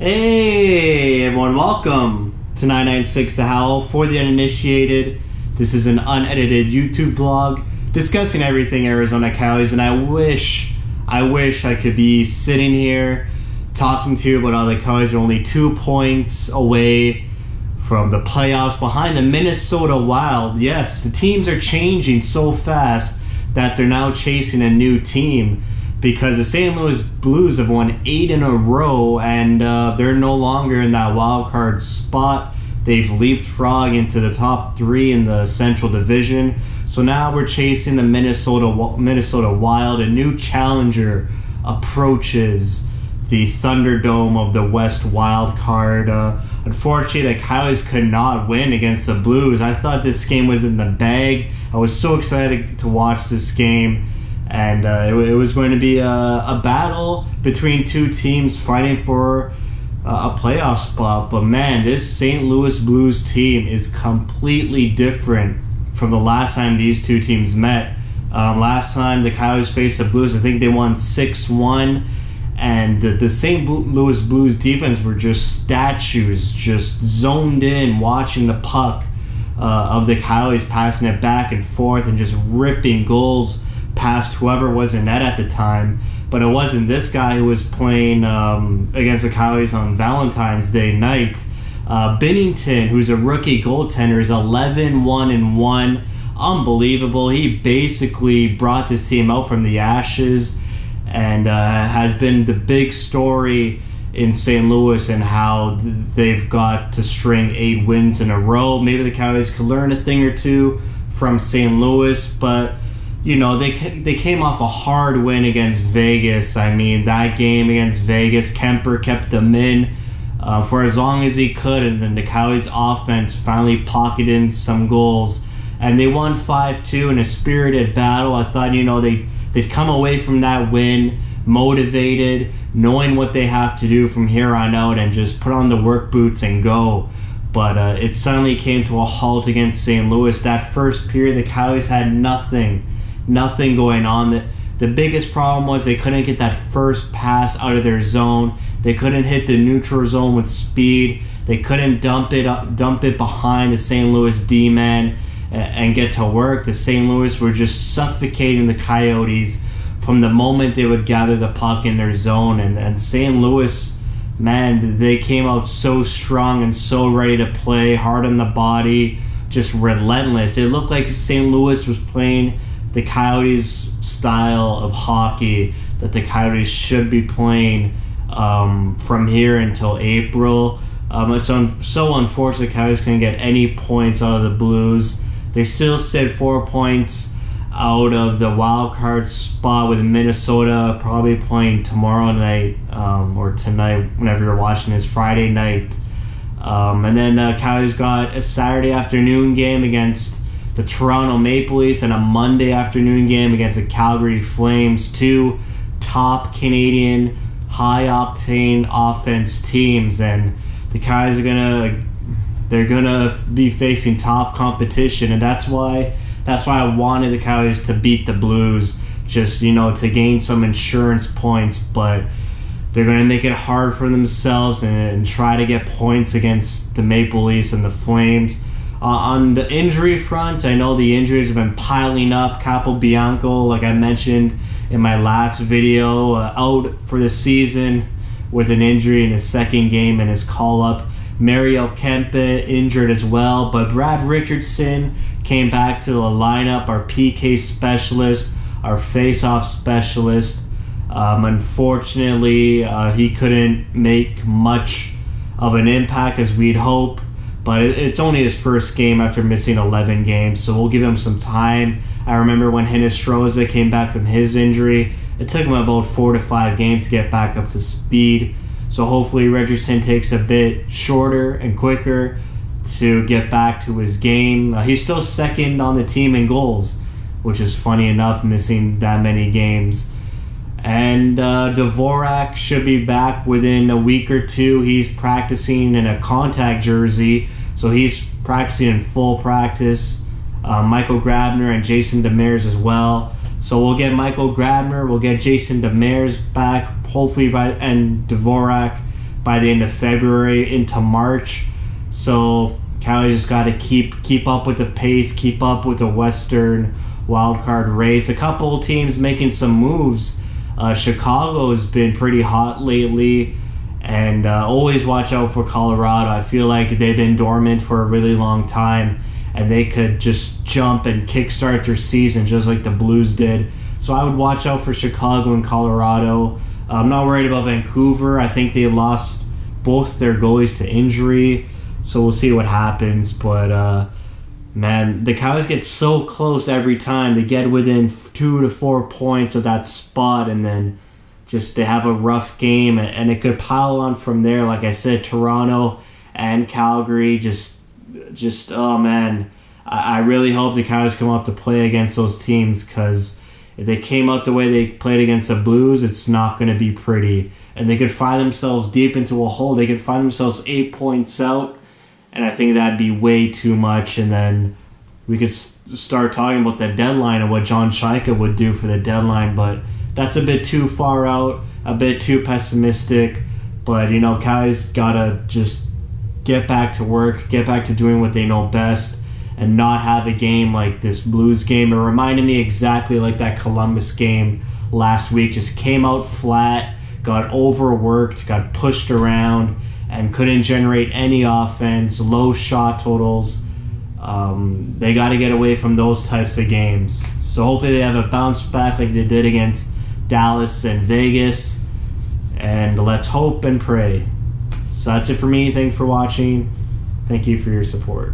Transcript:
Hey everyone, welcome to 99.6 The Howl. For the uninitiated, this is an unedited YouTube vlog discussing everything Arizona Coyotes, and I wish I could be sitting here talking to you about how the Coyotes are only 2 points away from the playoffs behind the Minnesota Wild. Yes, the teams are changing so fast that they're now chasing a new team, because the St. Louis Blues have won 8 in a row, and they're no longer in that wild card spot. They've leapfrogged into the top 3 in the Central Division. So now we're chasing the Minnesota Wild. A new challenger approaches the Thunderdome of the West wild card. Unfortunately, the Coyotes could not win against the Blues. I thought this game was in the bag. I was so excited to watch this game. And it was going to be a battle between two teams fighting for a playoff spot. But man, this St. Louis Blues team is completely different from the last time these two teams met. Last time the Coyotes faced the Blues, I think they won 6-1. And the St. Louis Blues defense were just statues, just zoned in, watching the puck of the Coyotes, passing it back and forth and just ripping goals past whoever was in net at the time. But it wasn't this guy who was playing against the Coyotes on Valentine's Day night. Binnington, who's a rookie goaltender, is 11-1-1. Unbelievable. He basically brought this team out from the ashes and has been the big story in St. Louis and how they've got to string 8 wins in a row. Maybe the Coyotes could learn a thing or two from St. Louis, but you know, they came off a hard win against Vegas. I mean, that game against Vegas, Kemper kept them in for as long as he could, and then the Coyotes offense finally pocketed in some goals, and they won 5-2 in a spirited battle. I thought, you know, they'd come away from that win motivated, knowing what they have to do from here on out, and just put on the work boots and go. But it suddenly came to a halt against St. Louis. That first period, the Coyotes had nothing going on. The biggest problem was they couldn't get that first pass out of their zone. They couldn't hit the neutral zone with speed. They couldn't dump it behind the St. Louis D-man and get to work. The St. Louis were just suffocating the Coyotes from the moment they would gather the puck in their zone. And St. Louis, man, they came out so strong and so ready to play, hard on the body, just relentless. It looked like St. Louis was playing the Coyotes style of hockey that the Coyotes should be playing from here until April. It's so unfortunate the Coyotes couldn't get any points out of the Blues. They still sit 4 points out of the wild card spot, with Minnesota probably playing tomorrow night or tonight, whenever you're watching this, Friday night. And then Coyotes got a Saturday afternoon game against the Toronto Maple Leafs and a Monday afternoon game against the Calgary Flames, 2 top Canadian high-octane offense teams. And the Coyotes are gonna be facing top competition, and that's why I wanted the Coyotes to beat the Blues, just, you know, to gain some insurance points. But they're going to make it hard for themselves and try to get points against the Maple Leafs and the Flames. On the injury front, I know the injuries have been piling up. Capobianco, like I mentioned in my last video, out for the season with an injury in his second game in his call-up. Mario Kempe injured as well, but Brad Richardson came back to the lineup, our PK specialist, our face-off specialist. Unfortunately, he couldn't make much of an impact as we'd hope, but it's only his first game after missing 11 games, so we'll give him some time. I remember when Hinostroza came back from his injury, it took him about 4 to 5 games to get back up to speed. So hopefully Richardson takes a bit shorter and quicker to get back to his game. He's still second on the team in goals, which is funny enough, missing that many games. And Dvorak should be back within a week or 2. He's practicing in a contact jersey, so he's practicing in full practice. Michael Grabner and Jason Demers as well. So we'll get Michael Grabner, we'll get Jason Demers back, hopefully and Dvorak by the end of February into March. So Coyotes just got to keep up with the pace, keep up with the Western wildcard race. A couple teams making some moves. Chicago has been pretty hot lately, and always watch out for Colorado. I feel like they've been dormant for a really long time, and they could just jump and kickstart their season just like the Blues did. So I would watch out for Chicago and Colorado. I'm not worried about Vancouver. I think they lost both their goalies to injury, so we'll see what happens. But man, the Coyotes get so close every time. They get within 2 to 4 points of that spot, and then just they have a rough game, and it could pile on from there. Like I said, Toronto and Calgary, just oh man, I really hope the Coyotes come up to play against those teams, because if they came out the way they played against the Blues, it's not going to be pretty. And they could find themselves deep into a hole. They could find themselves 8 points out, and I think that'd be way too much. And then we could start talking about the deadline and what John Shaika would do for the deadline, but that's a bit too far out, a bit too pessimistic. But, Coyotes got to just get back to work, get back to doing what they know best, and not have a game like this Blues game. It reminded me exactly like that Columbus game last week. Just came out flat, got overworked, got pushed around, and couldn't generate any offense, low shot totals. They got to get away from those types of games. So hopefully they have a bounce back like they did against Dallas and Vegas. And let's hope and pray. So that's it for me. Thank you for watching. Thank you for your support.